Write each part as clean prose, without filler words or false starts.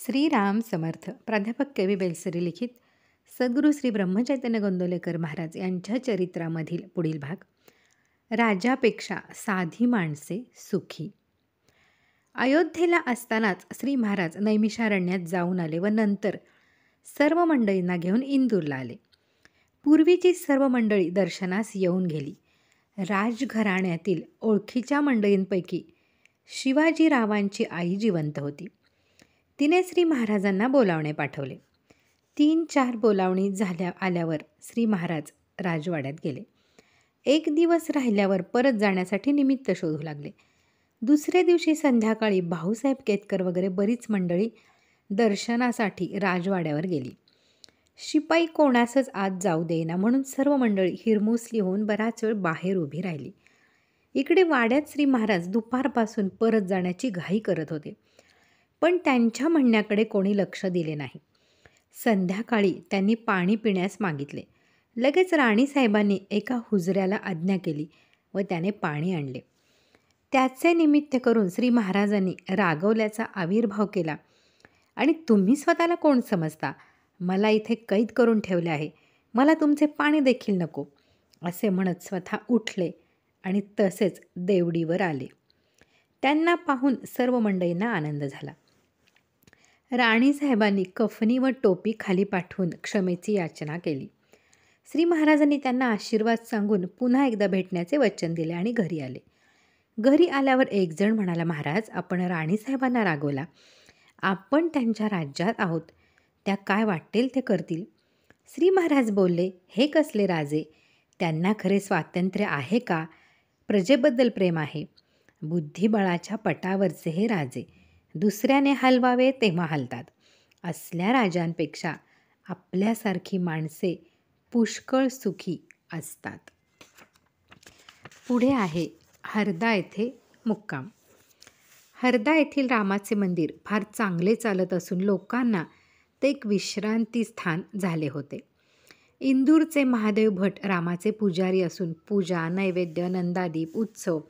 श्रीराम समर्थ. प्राध्यापक के. व्ही. बेलसरी लिखित सद्गुरू श्री ब्रह्मचैतन्य गोंदवलेकर महाराज यांच्या चरित्रामधील पुढील भाग. राजापेक्षा साधी माणसे सुखी. अयोध्येला असतानाच श्री महाराज नैमिषारण्यात जाऊन आले व नंतर सर्व मंडळींना घेऊन इंदूरला आले. पूर्वीची सर्व मंडळी दर्शनास येऊन गेली. राजघराण्यातील ओळखीच्या मंडळींपैकी शिवाजीरावांची आई जिवंत होती. तिने श्री महाराजांना बोलावणे पाठवले. 3-4 बोलावणी आल्यावर श्री महाराज राजवाड्यात गेले. एक दिवस राहिल्यावर परत जाण्यासाठी निमित्त शोधू लागले. दुसऱ्या दिवशी संध्याकाळी भाऊसाहेब केतकर वगैरे बरीच मंडळी दर्शनासाठी राजवाड्यावर गेली. शिपाई कोणासच आत जाऊ देईना म्हणून सर्व मंडळी हिरमुसली होऊन बराच वेळ बाहेर उभी राहिली. इकडे वाड्यात श्री महाराज दुपारपासून परत जाण्याची घाई करत होते, पण त्यांच्या म्हणण्याकडे कोणी लक्ष दिले नाही. संध्याकाळी त्यांनी पाणी पिण्यास मागितले. लगेच राणीसाहेबांनी एका हुजऱ्याला आज्ञा केली व त्याने पाणी आणले. त्याचे निमित्त करून श्री महाराजांनी रागवल्याचा आविर्भाव केला आणि तुम्ही स्वतःला कोण समजता? मला इथे कैद करून ठेवले आहे, मला तुमचे पाणी देखील नको, असे म्हणत स्वतः उठले आणि तसेच देवडीवर आले. त्यांना पाहून सर्व मंडळींना आनंद झाला. राणीसाहेबांनी कफनी व टोपी खाली पाठवून क्षमेची याचना केली. श्री महाराजांनी त्यांना आशीर्वाद सांगून पुन्हा एकदा भेटण्याचे वचन दिले आणि घरी आले. घरी आल्यावर एक जण म्हणाला, महाराज आपण राणीसाहेबांना रागवला, आपण त्यांच्या राज्यात आहोत, त्या काय वाटेल ते करतील. श्री महाराज बोलले, हे कसले राजे, त्यांना खरे स्वातंत्र्य आहे का? प्रजेबद्दल प्रेम आहे. बुद्धिबळाच्या पटावरचे हे राजे दुसऱ्याने हलवावे तेव्हा हलतात. असल्या राजांपेक्षा आपल्यासारखी माणसे पुष्कळ सुखी असतात. पुढे आहे हरदा येथे मुक्काम. हरदा येथील रामाचे मंदिर फार चांगले चालत असून लोकांना ते एक विश्रांती स्थान झाले होते. इंदूरचे महादेव भट रामाचे पुजारी असून पूजा, नैवेद्य, नंदादीप, उत्सव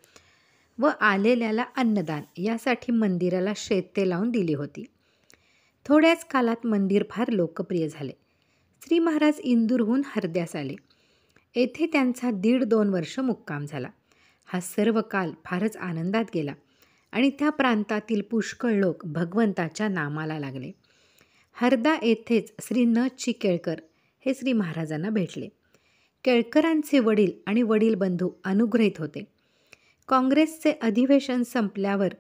व आलेल्याला अन्नदान यासाठी मंदिराला शेते लावून दिली होती. थोड्याच कालात मंदिर फार लोकप्रिय झाले. श्री महाराज इंदूरहून हरद्यास आले. येथे त्यांचा 1.5-2 वर्ष मुक्काम झाला. हा सर्व काल फारच आनंदात गेला आणि त्या प्रांतातील पुष्कळ लोक भगवंताच्या नामाला लागले. हरदा येथेच श्री न. ची. केळकर हे श्री महाराजांना भेटले. केळकरांचे वडील आणि वडील बंधू अनुग्रहित होते. काँग्रेसचे अधिवेशन संपल्यावर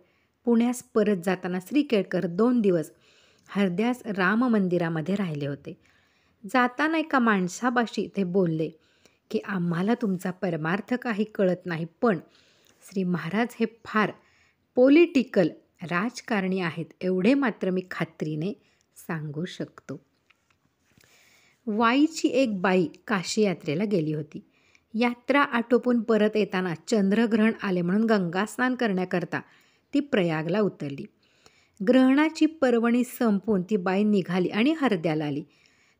पुण्यास परत जाताना श्री केळकर 2 दिवस हरद्यास राम मंदिरामध्ये राहिले होते. जाताना एका माणसापाशी ते बोलले की आम्हाला तुमचा परमार्थ काही कळत नाही, पण श्री महाराज हे फार पॉलिटिकल राजकारणी आहेत एवढे मात्र मी खात्रीने सांगू शकतो. वाईची एक बाई काशी यात्रेला गेली होती. यात्रा आटोपून परत येताना चंद्रग्रहण आले म्हणून गंगास्नान करण्याकरता ती प्रयागला उतरली. ग्रहणाची पर्वणी संपून ती बाई निघाली आणि हरद्याला आली.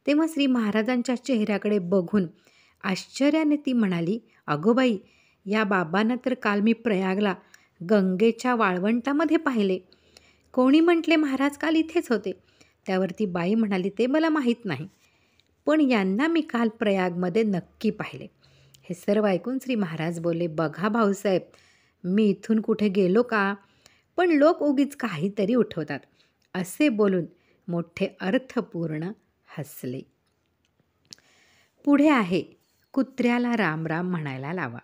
तेव्हा श्री महाराजांच्या चेहऱ्याकडे बघून आश्चर्याने ती म्हणाली, अगो बाई, या बाबांना तर काल मी प्रयागला गंगेच्या वाळवंटामध्ये पाहिले. कोणी म्हटले महाराज काल इथेच होते. त्यावर ती बाई म्हणाली, ते मला माहीत नाही, पण यांना मी काल प्रयागमध्ये नक्की पाहिले. हे सर्व ऐकून श्री महाराज बोलले, बघा भाऊसाहेब, मी इथून कुठे गेलो का? पण लोक उगीच काहीतरी उठवतात, असे बोलून मोठे अर्थपूर्ण हसले. पुढे आहे कुत्र्याला राम राम म्हणायला लावा.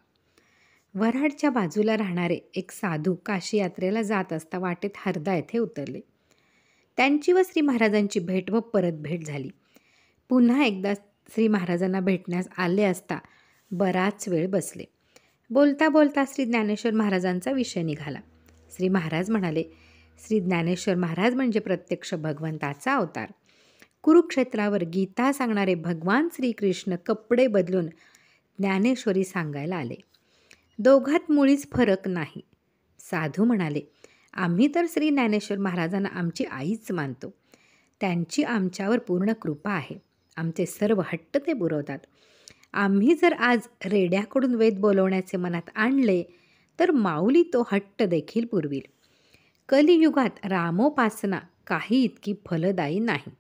वऱ्हाडच्या बाजूला राहणारे एक साधू काशी यात्रेला जात असता वाटेत हरदा येथे उतरले. त्यांची व श्री महाराजांची भेट व परत भेट झाली. पुन्हा एकदा श्री महाराजांना भेटण्यास आले असता बराच वेळ बसले. बोलता बोलता श्री ज्ञानेश्वर महाराजांचा विषय निघाला. श्री महाराज म्हणाले, श्री ज्ञानेश्वर महाराज म्हणजे प्रत्यक्ष भगवंताचा अवतार. कुरुक्षेत्रावर गीता सांगणारे भगवान श्रीकृष्ण कपडे बदलून ज्ञानेश्वरी सांगायला आले. दोघात मुळीच फरक नाही. साधू म्हणाले, आम्ही तर श्री ज्ञानेश्वर महाराजांना आमची आईच मानतो. त्यांची आमच्यावर पूर्ण कृपा आहे. आमचे सर्व हट्ट ते पुरवतात. आम्ही जर आज रेड्याकडून वेद बोलवण्याचे मनात आणले तर माऊली तो हट्ट देखील पुरविल. कलियुगात रामोपासना काही इतकी फलदायी नाही.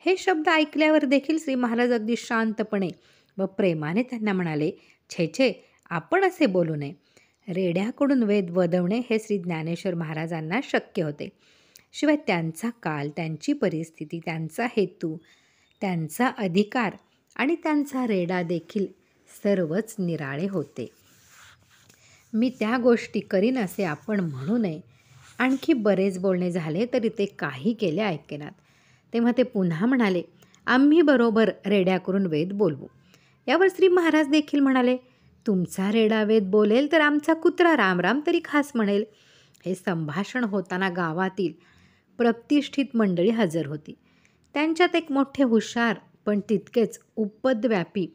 हे शब्द ऐकल्यावर देखील श्री महाराज अगदी शांतपणे व प्रेमाने त्यांना म्हणाले, छे छे, आपण असे बोलू नये. रेड्याकडून वेद वदवणे हे श्री ज्ञानेश्वर महाराजांना शक्य होते. शिवाय त्यांचा काल, त्यांची परिस्थिती, त्यांचा हेतू, त्यांचा अधिकार आणि त्यांचा रेडा देखील सर्वच निराळे होते. मी त्या गोष्टी करीन असे आपण म्हणू नये. आणखी बरेच बोलणे झाले तरी ते काही केले ऐकेनात. तेव्हा ते पुन्हा म्हणाले, आम्ही बरोबर रेड्या करून वेद बोलवू. यावर श्री महाराज देखील म्हणाले, तुमचा रेडा वेद बोलेल तर आमचा कुत्रा रामराम तरी खास म्हणेल. हे संभाषण होताना गावातील प्रतिष्ठित मंडळी हजर होती. त्यांच्यात एक मोठे हुशार पण तितकेच उपद्व्यापी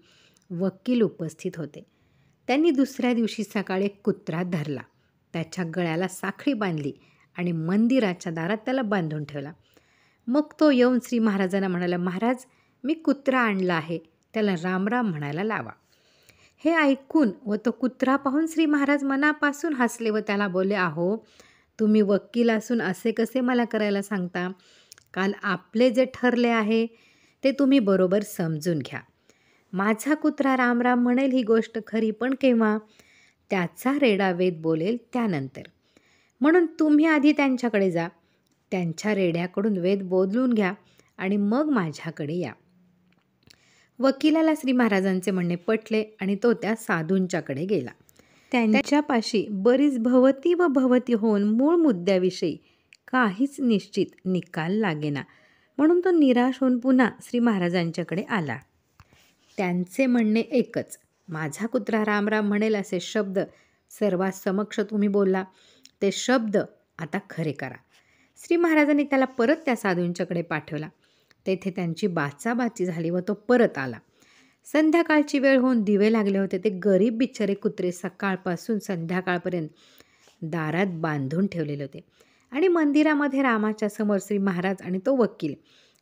वकील उपस्थित होते. त्यांनी दुसऱ्या दिवशी सकाळी एक कुत्रा धरला, त्याच्या गळ्याला साखळी बांधली आणि मंदिराच्या दारात त्याला बांधून ठेवला. मग तो येऊन श्री महाराजांना म्हणाला, महाराज, मी कुत्रा आणला आहे, त्याला रामराम म्हणायला लावा. हे ऐकून व तो कुत्रा पाहून श्री महाराज मनापासून हसले व त्याला बोलले, अहो, तुम्ही वकील असून असे कसे मला करायला सांगता? काल आपले जे ठरले आहे ते तुम्ही बरोबर समजून घ्या. माझा कुत्रा रामराम म्हणेल ही गोष्ट खरी, पण केव्हा? त्याचा रेडा वेद बोलेल त्यानंतर. म्हणून तुम्ही आधी त्यांच्याकडे जा, त्यांच्या रेड्याकडून वेद बोलून घ्या आणि मग माझ्याकडे या. वकिलाला श्री महाराजांचे म्हणणे पटले आणि तो त्या साधूंच्याकडे गेला. त्यांच्यापाशी बरीच भवती व भवती होऊन मूळ मुद्द्याविषयी काहीच निश्चित निकाल लागेना, म्हणून तो निराश होऊन पुन्हा श्री महाराजांच्याकडे आला. त्यांचे म्हणणे एकच, माझा कुत्रा रामराम म्हणेल असे शब्द सर्वात समक्ष तुम्ही बोलला, ते शब्द आता खरे करा. श्री महाराजांनी त्याला परत त्या साधूंच्याकडे पाठवला. तेथे त्यांची बाचाबाची झाली व तो परत आला. संध्याकाळची वेळ होऊन दिवे लागले होते. ते गरीब बिचारे कुत्रे सकाळपासून संध्याकाळपर्यंत दारात बांधून ठेवलेले होते आणि मंदिरामध्ये रामाच्या समोर श्री महाराज आणि तो वकील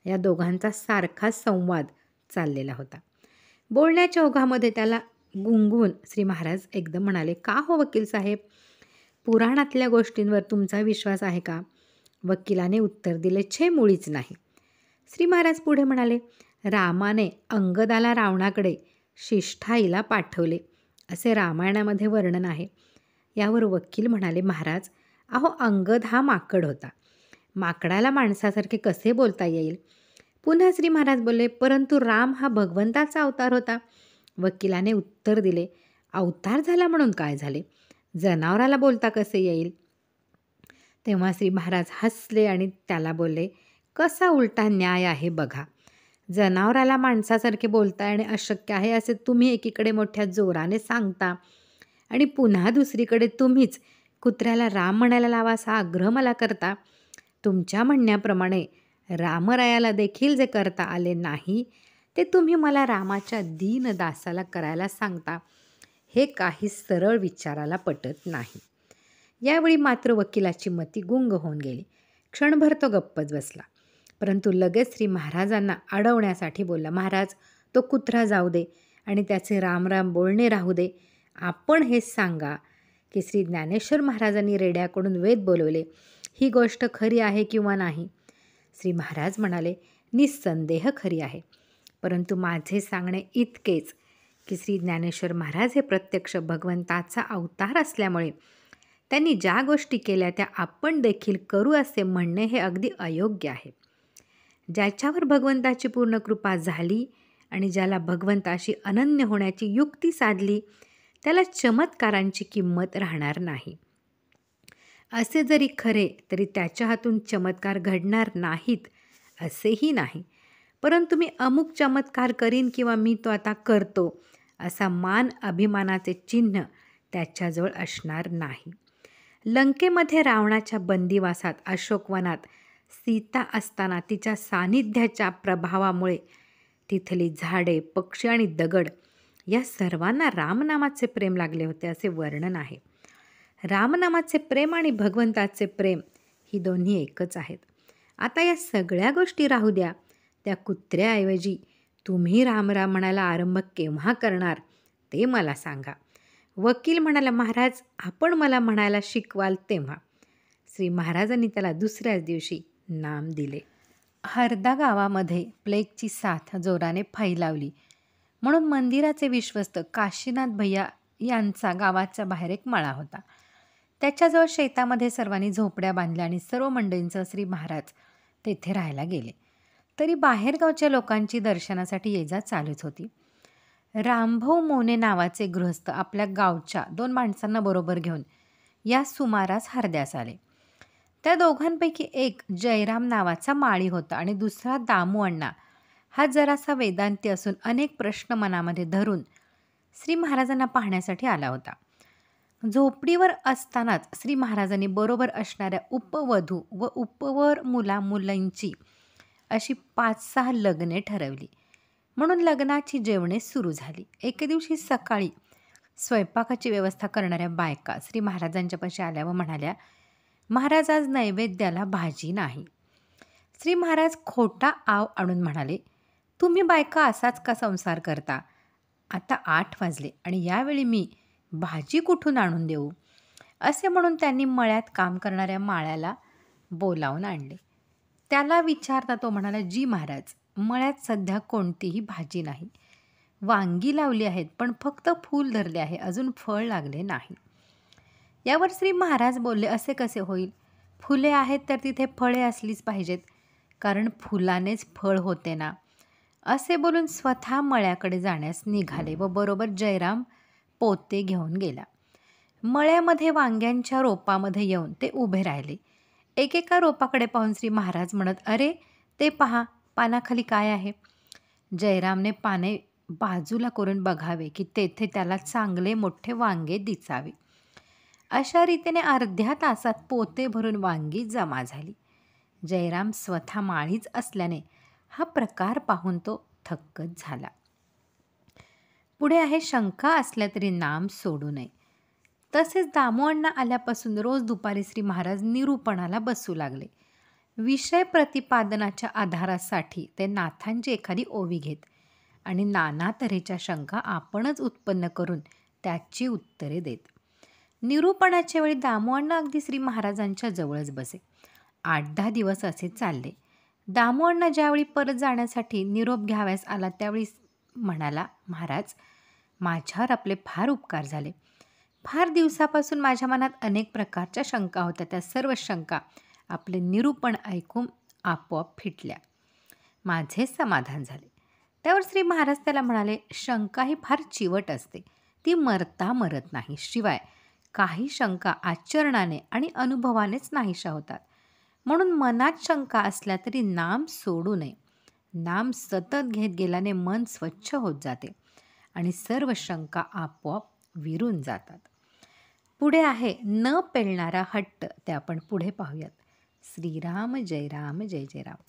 या दोघांचा सारखा संवाद चाललेला होता. बोलण्याच्या ओघामध्ये त्याला गुंगून श्री महाराज एकदम म्हणाले, का हो वकील साहेब, पुराणातल्या गोष्टींवर तुमचा विश्वास आहे का? वकिलाने उत्तर दिले, छे, मुळीच नाही. श्री महाराज पुढे म्हणाले, रामाने अंगदाला रावणाकडे शिष्ठाईला पाठवले असे रामायणामध्ये वर्णन आहे. यावर वकील म्हणाले, महाराज, अहो, अंगद हा माकड होता. माकडाला माणसासारखे कसे बोलता येईल? पुन्हा श्री महाराज बोलले, परंतु राम हा भगवंताचा अवतार होता. वकिलाने उत्तर दिले, अवतार झाला म्हणून काय झाले? जनावराला बोलता कसे येईल? तेव्हा श्री महाराज हसले आणि त्याला बोलले, कसा उलटा न्याय आहे बघा. जनावराला माणसासारखे बोलता येणे अशक्य आहे असे तुम्ही एकीकडे मोठ्या जोराने सांगता आणि पुन्हा दुसरीकडे तुम्हीच कुत्र्याला राम म्हणायला लावा असा आग्रह मला करता. तुमच्या म्हणण्याप्रमाणे रामरायाला देखील जे करता आले नाही ते तुम्ही मला रामाच्या दीनदासाला करायला सांगता. हे काही सरळ विचाराला पटत नाही. यावेळी मात्र वकिलाची मती गुंग होऊन गेली. क्षणभर तो गप्पच बसला, परंतु लगेच श्री महाराजांना अडवण्यासाठी बोलला, महाराज, तो कुत्रा जाऊ दे आणि त्याचे रामराम बोलणे राहू दे. आपण हेच सांगा की श्री ज्ञानेश्वर महाराजांनी रेड्याकडून वेद बोलवले, ही गोष्ट खरी आहे किंवा नाही? श्री महाराज म्हणाले, निस्संदेह खरी आहे, परंतु माझे सांगणे इतकेच की श्री ज्ञानेश्वर महाराज हे प्रत्यक्ष भगवंताचा अवतार असल्यामुळे त्यांनी ज्या गोष्टी केल्या त्या आपण देखील करू असे म्हणणे हे अगदी अयोग्य आहे. ज्याच्यावर भगवंताची पूर्ण कृपा झाली आणि ज्याला भगवंताशी अनन्य होण्याची युक्ती साधली त्याला चमत्कारांची किंमत राहणार नाही. असे जरी खरे तरी त्याच्या हातून चमत्कार घडणार नाहीत असेही नाही. परंतु मी अमुक चमत्कार करीन किंवा मी तो आता करतो असा मान अभिमानाचे चिन्ह त्याच्याजवळ असणार नाही. लंकेमध्ये रावणाच्या बंदिवासात अशोकवनात सीता असताना तिच्या सानिध्याच्या प्रभावामुळे तिथली झाडे, पक्षी आणि दगड या सर्वांना रामनामाचे प्रेम लागले होते असे वर्णन आहे. रामनामाचे प्रेम आणि भगवंताचे प्रेम ही दोन्ही एकच आहेत. आता या सगळ्या गोष्टी राहू द्या, त्या कुत्र्याऐवजी तुम्ही रामराम म्हणायला आरंभ केव्हा करणार ते मला सांगा. वकील म्हणाला, महाराज, आपण मला म्हणायला शिकवाल तेव्हा. श्री महाराजांनी त्याला दुसऱ्याच दिवशी नाम दिले. हरदा गावामध्ये प्लेगची साथ जोराने फैलावली म्हणून मंदिराचे विश्वस्त काशीनाथ भैया यांचा गावाच्या बाहेर एक मळा होता. त्याच्याजवळ शेतामध्ये सर्वांनी झोपड्या बांधल्या आणि सर्व मंडळींचं श्री महाराज तेथे राहायला गेले. तरी बाहेरगावच्या लोकांची दर्शनासाठी ये-जा चालूच होती. रामभाऊ मोने नावाचे गृहस्थ आपल्या गावच्या 2 माणसांना बरोबर घेऊन या सुमारास हरद्यास आले. त्या दोघांपैकी एक जयराम नावाचा माळी होता आणि दुसरा दामू अण्णा हा जरासा वेदांती असून अनेक प्रश्न मनामध्ये धरून श्री महाराजांना पाहण्यासाठी आला होता. झोपडीवर असतानाच श्री महाराजांनी बरोबर असणाऱ्या उपवधू व उपवर मुलामुलींची अशी 5-6 लग्ने ठरवली. म्हणून लग्नाची जेवणे सुरू झाली. एके दिवशी सकाळी स्वयंपाकाची व्यवस्था करणाऱ्या बायका श्री महाराजांच्यापाशी आल्या व म्हणाल्या, महाराज आज नैवेद्याला भाजी नाही. श्री महाराज खोटा आव आणून म्हणाले, तुम्ही बायका असाच का संसार करता? आता 8 वाजले आणि यावेळी मी भाजी कुठून आणून देऊ? असे म्हणून त्यांनी मळ्यात काम करणाऱ्या माळ्याला बोलावून आणले. त्याला विचारता तो म्हणाला, जी महाराज, मळ्यात सध्या कोणतीही भाजी नाही. वांगी लावली आहेत पण फक्त फूल धरले आहे, अजून फळ लागले नाही. यावर श्री महाराज बोलले, असे कसे होईल? फुले आहेत तर तिथे फळे असलीच पाहिजेत, कारण फुलानेच फळ होते ना. असे बोलून स्वतः मळ्याकडे जाण्यास निघाले व बरोबर जयराम पोते घेऊन गेला. मळ्यामध्ये वांग्यांच्या रोपामध्ये येऊन ते उभे राहिले. एकेका रोपाकडे पाहून श्री महाराज म्हणत, अरे ते पहा, पानाखाली काय आहे? जयरामने पाने बाजूला करून बघावे की तेथे त्याला चांगले मोठे वांगे दिसावे. अशा रीतीने अर्ध्या तासात पोते भरून वांगी जमा झाली. जयराम स्वतः माळीच असल्याने हा प्रकार पाहून तो थक्कच झाला. पुढे आहे, शंका असल्या तरी नाम सोडू नये. तसेच दामोअण्णा आल्यापासून रोज दुपारी श्री महाराज निरूपणाला बसू लागले. विषय प्रतिपादनाच्या आधारासाठी ते नाथांची एखादी ओवी घेत आणि नाना तऱ्हेच्या शंका आपणच उत्पन्न करून त्याची उत्तरे देत. निरूपणाच्या वेळी दामोअण्णा अगदी श्री महाराजांच्या जवळच बसे. 8-10 दिवस असे चालले. दामोअण्णा ज्यावेळी परत जाण्यासाठी निरोप घ्यावयास आला त्यावेळी म्हणाला, महाराज, माझ्यावर आपले फार उपकार झाले. फार दिवसापासून माझ्या मनात अनेक प्रकारच्या शंका होत्या. त्या सर्व शंका आपले निरूपण ऐकून आपोआप फिटल्या. माझे समाधान झाले. त्यावर श्री महाराज त्याला म्हणाले, शंका ही फार चिवट असते, ती मरता मरत नाही. शिवाय काही शंका आचरणाने आणि अनुभवानेच नाहीशा होतात. म्हणून मनात शंका असल्या तरी नाम सोडू नये. नाम सतत घेत गेल्याने मन स्वच्छ होत जाते आणि सर्व शंका आपोआप विरून जातात. पुढे आहे न पेलणारा हट्ट, ते आपण पुढे पाहूयात. श्रीराम जय राम, जय जय राम.